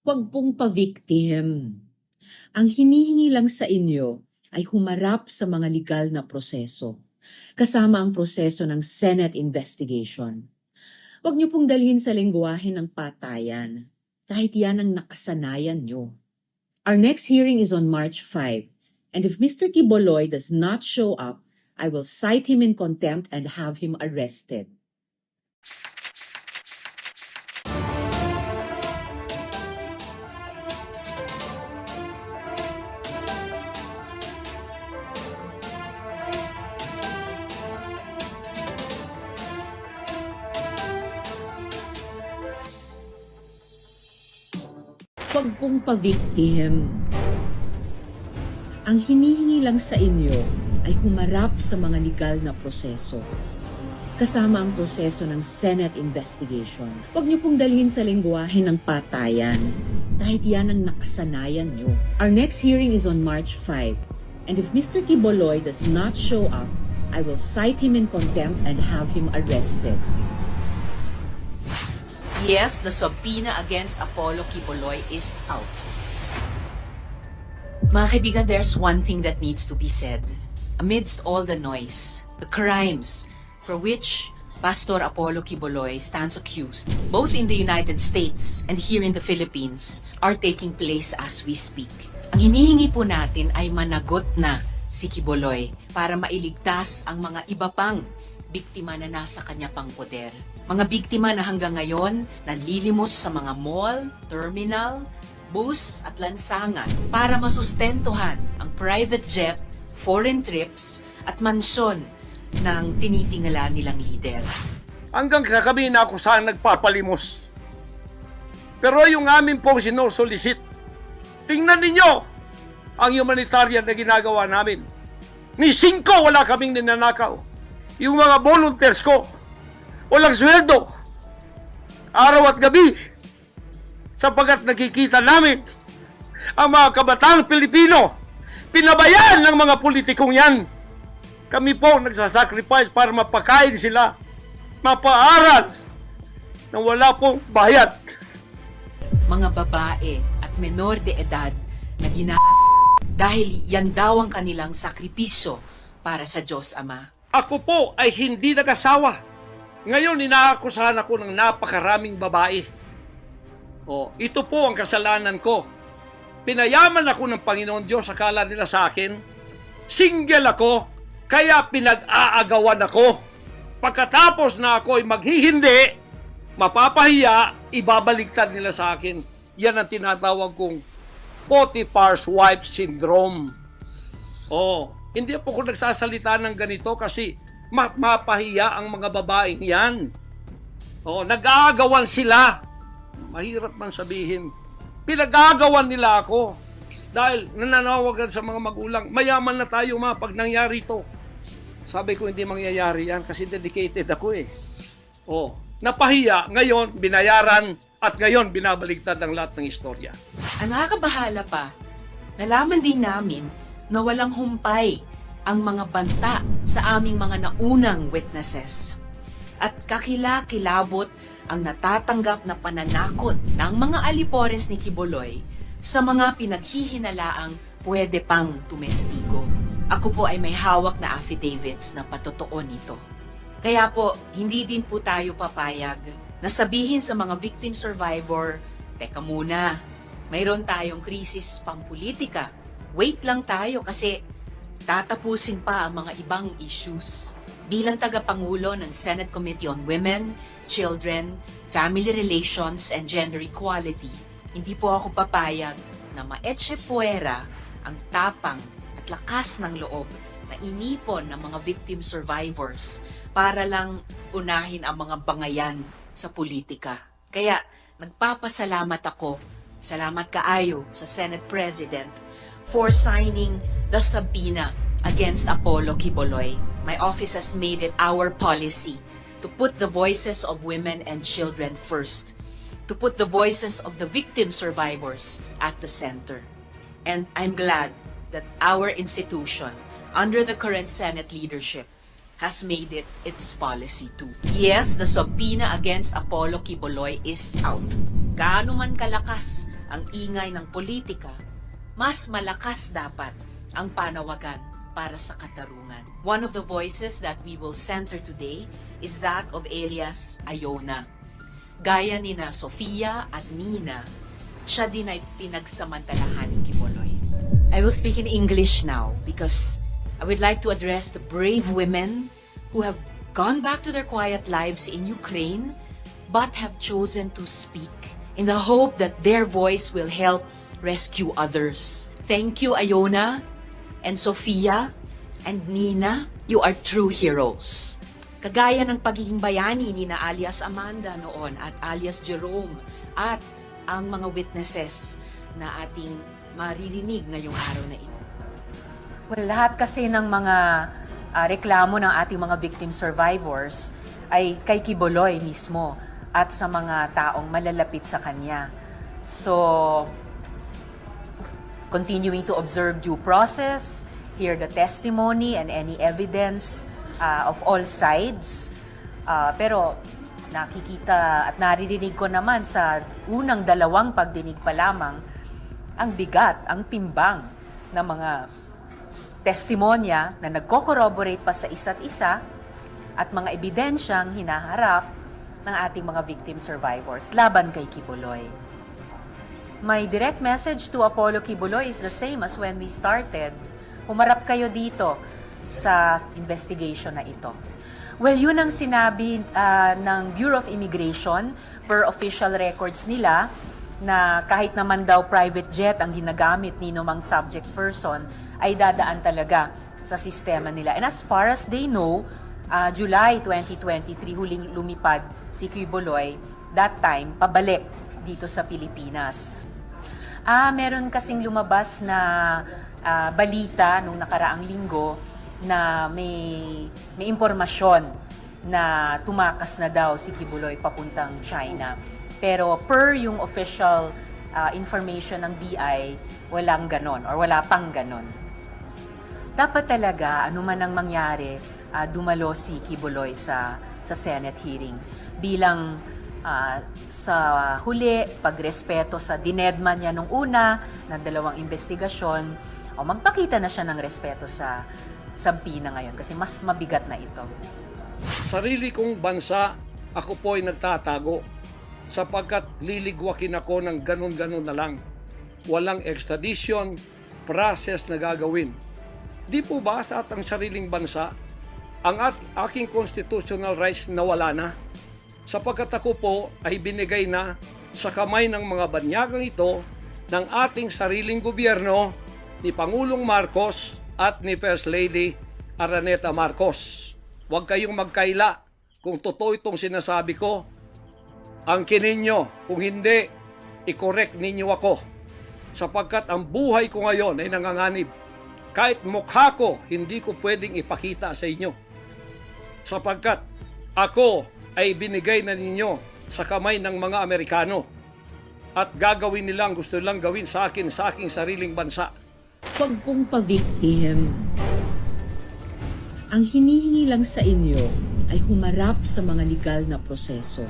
Huwag pong pa-victim. Ang hinihingi lang sa inyo ay humarap sa mga legal na proseso, kasama ang proseso ng Senate investigation. Huwag niyo pong dalhin sa lengguwahe ng patayan, kahit yan ang nakasanayan niyo. Our next hearing is on March 5, and if Mr. Quiboloy does not show up, I will cite him in contempt and have him arrested. Huwag pong pa-victim. Ang hinihingi lang sa inyo ay humarap sa mga legal na proseso, kasama ang proseso ng Senate investigation. Huwag niyo pong dalhin sa lengguwahe ng patayan, kahit yan ang nakasanayan niyo. Our next hearing is on March 5, and if Mr. Quiboloy does not show up, I will cite him in contempt and have him arrested. Yes, the subpoena against Apollo Quiboloy is out. Mga kaibigan, there's one thing that needs to be said. Amidst all the noise, the crimes for which Pastor Apollo Quiboloy stands accused, both in the United States and here in the Philippines, are taking place as we speak. Ang hinihingi po natin ay managot na si Quiboloy para mailigtas ang mga iba pang biktima na nasa kanya pang poder. Mga biktima na hanggang ngayon nanlilimos sa mga mall, terminal, bus at lansangan para masustentuhan ang private jet, foreign trips at mansyon ng tinitingala nilang leader. Hanggang kagabi na ako saan nagpapalimos. Pero yung amin pong sinusulisit, tingnan ninyo ang humanitarian na ginagawa namin. Ni 5 wala kaming ninanakaw. Yung mga volunteers ko, walang sweldo, araw at gabi, sapagat nakikita namin ang mga kabataang Pilipino, pinabayaan ng mga politikong yan. Kami po nagsasacrifice para mapakain sila, mapaaral, na wala pong bayad. Mga babae at menor de edad na dahil yan daw ang kanilang sakripisyo para sa Diyos Ama. Ako po ay hindi nag-asawa. Ngayon, inaakusahan ako ng napakaraming babae. Ito po ang kasalanan ko. Pinayaman ako ng Panginoon Diyos, akala nila sa akin. Single ako, kaya pinag-aagawan ako. Pagkatapos na ako ay maghihindi, mapapahiya, ibabaligtad nila sa akin. Yan ang tinatawag kong Potiphar's wife syndrome. Hindi po ako nagsasalita ng ganito kasi mapahiya ang mga babaeng yan. Nag-aagawan sila. Mahirap man sabihin. Pinag-aagawan nila ako. Dahil nananawagan sa mga magulang, mayaman na tayo pag nangyari ito. Sabi ko hindi mangyayari yan kasi dedicated ako eh. Napahiya, ngayon binayaran at ngayon binabaligtad ang lahat ng istorya. Ang nakakabahala pa, nalaman din namin na walang humpay ang mga banta sa aming mga naunang witnesses. At kakilakilabot ang natatanggap na pananakot ng mga alipores ni Quiboloy sa mga pinaghihinalaang pwede pang tumestigo. Ako po ay may hawak na affidavits na patotoo nito. Kaya po, hindi din po tayo papayag na sabihin sa mga victim survivor, teka muna, mayroon tayong krisis pampolitika. Wait lang tayo kasi tatapusin pa ang mga ibang issues. Bilang tagapangulo ng Senate Committee on Women, Children, Family Relations, and Gender Equality, hindi po ako papayag na maetse puwera ang tapang at lakas ng loob na inipon ng mga victim survivors para lang unahin ang mga bangayan sa politika. Kaya nagpapasalamat ako, salamat kaayo sa Senate President for signing the subpoena against Apollo Quiboloy. My office has made it our policy to put the voices of women and children first, to put the voices of the victim survivors at the center. And I'm glad that our institution, under the current Senate leadership, has made it its policy too. Yes, the subpoena against Apollo Quiboloy is out. gaano man kalakas ang ingay ng politika, mas malakas dapat ang panawagan para sa katarungan. One of the voices that we will center today is that of Elias Ayona. Gaya ni na Sofia at Nina, siya din ay pinagsamantalahan ni Quiboloy. I will speak in English now because I would like to address the brave women who have gone back to their quiet lives in Ukraine but have chosen to speak in the hope that their voice will help rescue others. Thank you, Ayona and Sofia and Nina. You are true heroes. Kagaya ng pagiging bayani ni na alias Amanda noon at alias Jerome at ang mga witnesses na ating maririnig ngayong araw na ito. Well, lahat kasi ng mga reklamo ng ating mga victim survivors ay kay Quiboloy mismo at sa mga taong malalapit sa kanya. So, continuing to observe due process, hear the testimony and any evidence of all sides. Pero nakikita at naririnig ko naman sa unang dalawang pagdinig pa lamang ang bigat, ang timbang ng mga testimonya na nagko-corroborate pa sa isa't isa at mga ebidensyang hinaharap ng ating mga victim survivors laban kay Quiboloy. My direct message to Apollo Quiboloy is the same as when we started. Humarap kayo dito sa investigation na ito. Well, yun ang sinabi ng Bureau of Immigration per official records nila na kahit naman daw private jet ang ginagamit ni numang subject person ay dadaan talaga sa sistema nila. And as far as they know, July 2023 huling lumipad si Quiboloy, that time pabalik dito sa Pilipinas. Meron kasing lumabas na balita nung nakaraang linggo na may impormasyon na tumakas na daw si Quiboloy papuntang China. Pero per yung official information ng BI, walang ganon or wala pang ganon. Dapat talaga, anuman ang mangyari, dumalo si Quiboloy sa Senate hearing bilang sa huli, pagrespeto sa dinedma niya nung una ng dalawang investigasyon, o magpakita na siya ng respeto sa Sampina ngayon kasi mas mabigat na ito. Sarili kong bansa, ako po ay nagtatago sapagkat liligwakin ako ng ganun-ganun na lang. Walang extradition process na gagawin. Di po ba sa atang sariling bansa, ang aking constitutional rights nawala na? Sapagkat ako po ay binigay na sa kamay ng mga banyagang ito ng ating sariling gobyerno ni Pangulong Marcos at ni First Lady Araneta Marcos. Huwag kayong magkaila kung totoo itong sinasabi ko. Angkinin nyo, kung hindi, i-correct ninyo ako. Sapagkat ang buhay ko ngayon ay nanganganib. Kahit mukha ko, hindi ko pwedeng ipakita sa inyo. Sapagkat ako ay binigay na ninyo sa kamay ng mga Amerikano. At gagawin nilang gusto lang gawin sa akin sa aking sariling bansa. Huwag pong pa-victim. Ang hinihingi lang sa inyo ay humarap sa mga legal na proseso.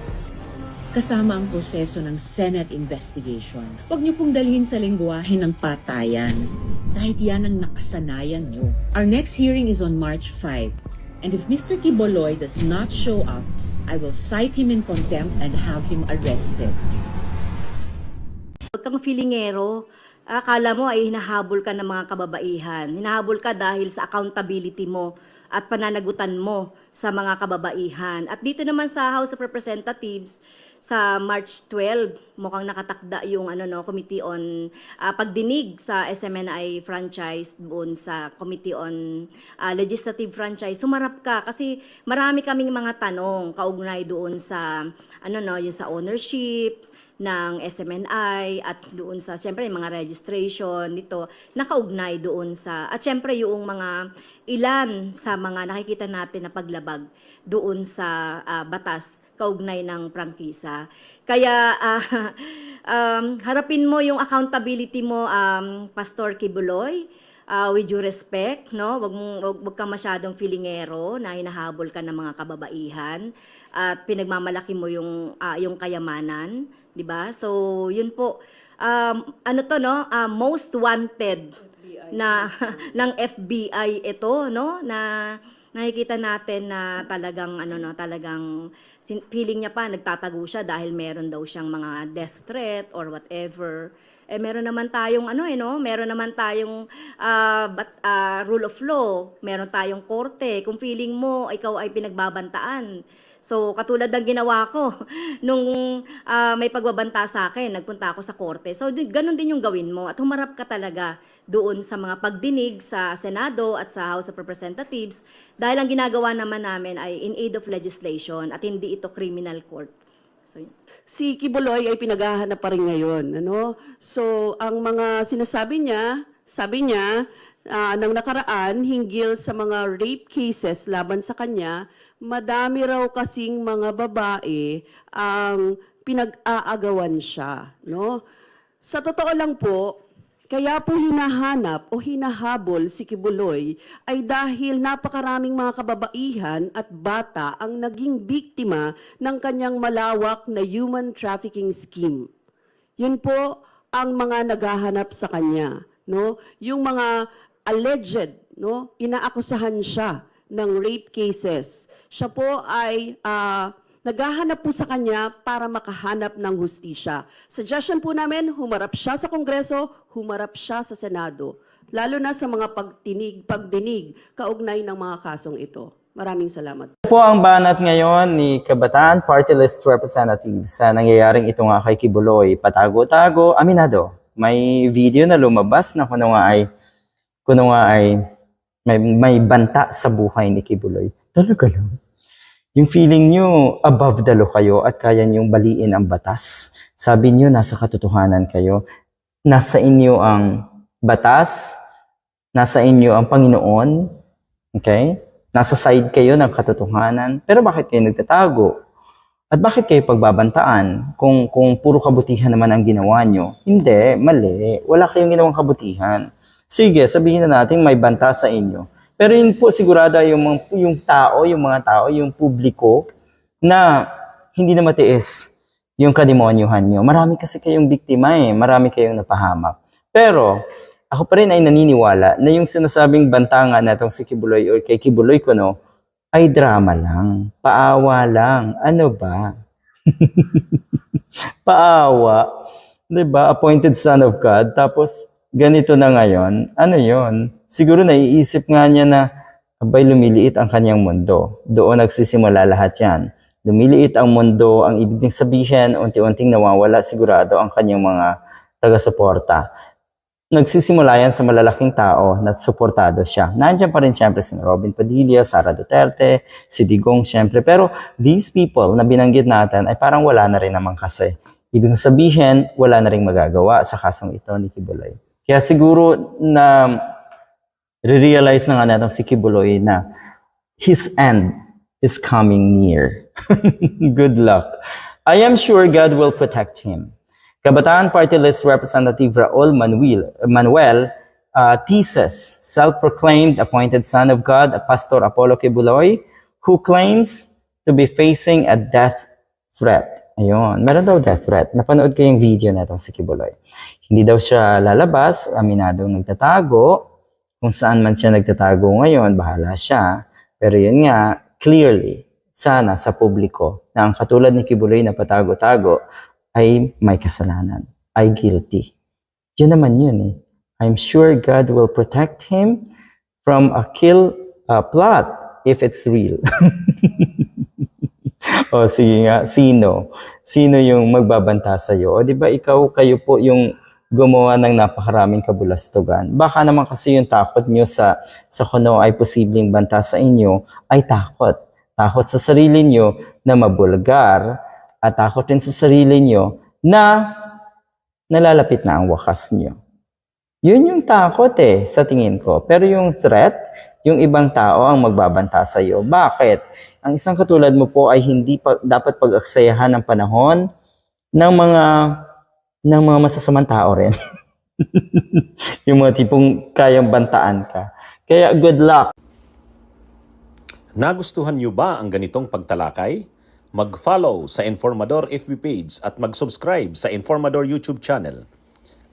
Kasama ang proseso ng Senate investigation. Huwag niyo pong dalhin sa lengguwahe ng patayan. Kahit yan ang nakasanayan niyo. Our next hearing is on March 5. And if Mr. Quiboloy does not show up, I will cite him in contempt and have him arrested. Huwag kang feelingero. Akala mo ay hinahabol ka ng mga kababaihan. Hinahabol ka dahil sa accountability mo at pananagutan mo sa mga kababaihan. At dito naman sa House of Representatives, sa March 12, mukhang nakatakda yung Committee on pagdinig sa SMNI franchise doon sa Committee on Legislative Franchise. Sumarap ka kasi marami kaming mga tanong kaugnay doon sa yung sa ownership ng SMNI at doon sa siyempre mga registration nito nakaugnay doon sa at siyempre yung mga ilan sa mga nakikita natin na paglabag doon sa batas kaugnay ng prangkisa. Kaya harapin mo yung accountability mo, Pastor Quiboloy. with due respect, no? Wag ka masyadong filingero na hinahabol ka ng mga kababaihan at pinagmamalaki mo yung kayamanan, 'di ba? So, yun po. Ano to, no? Most wanted na ng FBI ito, no? Na nakikita natin na talagang talagang feeling niya pa nagtatago siya dahil meron daw siyang mga death threat or whatever. Meron naman tayong meron naman tayong rule of law, meron tayong korte. Kung feeling mo ikaw ay pinagbabantaan. So, katulad ng ginawa ko nung may pagbabanta sa akin, nagpunta ako sa korte. So, ganun din yung gawin mo at humarap ka talaga doon sa mga pagdinig sa Senado at sa House of Representatives dahil ang ginagawa naman namin ay in aid of legislation at hindi ito criminal court. So, si Kibuloy ay pinaghahanap pa rin ngayon. So, ang mga sinasabi niya, sabi niya, nang nakaraan, hinggil sa mga rape cases laban sa kanya, madami raw kasing mga babae ang pinag-aagawan siya. Sa totoo lang po, kaya po hinahanap o hinahabol si Kibuloy ay dahil napakaraming mga kababaihan at bata ang naging biktima ng kanyang malawak na human trafficking scheme. Yun po ang mga naghahanap sa kanya. Yung mga alleged, inaakusahan siya ng rape cases. Siya po ay naghahanap po sa kanya para makahanap ng hustisya. Suggestion po namin, humarap siya sa Kongreso, humarap siya sa Senado, lalo na sa mga pagdinig kaugnay ng mga kasong ito. Maraming salamat. Po ang banat ngayon ni Kabataan Party List Representative sa nangyayaring ito nga kay Kibuloy. Patago-tago, aminado. May video na lumabas na kuno nga ay may banta sa buhay ni Kibuloy. Talaga lang. Yung feeling nyo, above the law kayo at kaya niyong baliin ang batas. Sabi niyo, nasa katotohanan kayo. Nasa inyo ang batas, nasa inyo ang Panginoon, okay? Nasa side kayo ng katotohanan. Pero bakit kayo nagtatago? At bakit kayo pagbabantaan kung puro kabutihan naman ang ginawa nyo? Hindi, mali. Wala kayong ginawang kabutihan. Sige, sabihin na natin may banta sa inyo. Pero yun po sigurado yung mga tao, yung publiko na hindi na matiis yung kademonyuhan nyo. Marami kasi kayong biktima marami kayong napahamak. Pero ako pa rin ay naniniwala na yung sinasabing banta nga natong si Kibuloy or kay Kibuloy kuno ay drama lang, paawa lang. Ano ba? Paawa. 'Di ba? Appointed son of God. Tapos ganito na ngayon. Ano 'yon? Siguro naiisip nga niya na abay lumiliit ang kanyang mundo. Doon nagsisimula lahat yan. Lumiliit ang mundo, ang ibig sabihin, unti-unting nawawala sigurado ang kanyang mga taga-suporta. Nagsisimula yan sa malalaking tao na suportado siya. Nandiyan pa rin siyempre si Robin Padilla, Sara Duterte, si Digong siyempre. Pero these people na binanggit natin ay parang wala na rin naman kasi. Ibig sabihin, wala na rin magagawa sa kasong ito ni Kibuloy. Kaya siguro na realize na nga natin si Kibuloy na his end is coming near. Good luck. I am sure God will protect him. Kabataan Party List Representative Raul Manuel Tises, self-proclaimed appointed son of God, Pastor Apollo Kibuloy, who claims to be facing a death threat. Ayun, meron daw death threat. Napanood ko yung video na itong si Kibuloy. Hindi daw siya lalabas, aminadong nagtatago. Kung saan man siya nagtatago ngayon, bahala siya. Pero yun nga, clearly, sana sa publiko na ang katulad ni Kibuloy na patago-tago ay may kasalanan, ay guilty. Yun naman yun I'm sure God will protect him from a kill plot if it's real. O sige nga, sino? Sino yung magbabanta sa'yo? O di ba kayo po yung gumawa ng napakaraming kabulastugan. Baka naman kasi yung takot nyo sa kuno ay posibleng banta sa inyo ay takot. Takot sa sarili nyo na mabulgar at takot din sa sarili nyo na nalalapit na ang wakas nyo. Yun yung takot sa tingin ko. Pero yung threat, yung ibang tao ang magbabanta sa iyo. Bakit? Ang isang katulad mo po ay hindi dapat pag-aksayahan ng panahon ng mga masasamang tao rin. Yung mga tipong kayang bantaan ka. Kaya good luck. Nagustuhan niyo ba ang ganitong pagtalakay? Mag-follow sa Informador FB page at mag-subscribe sa Informador YouTube channel.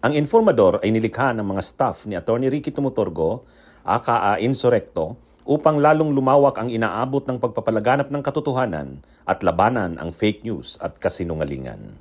Ang Informador ay nilikha ng mga staff ni Atty. Ricky Tumutorgo, aka Insurrecto, upang lalong lumawak ang inaabot ng pagpapalaganap ng katotohanan at labanan ang fake news at kasinungalingan.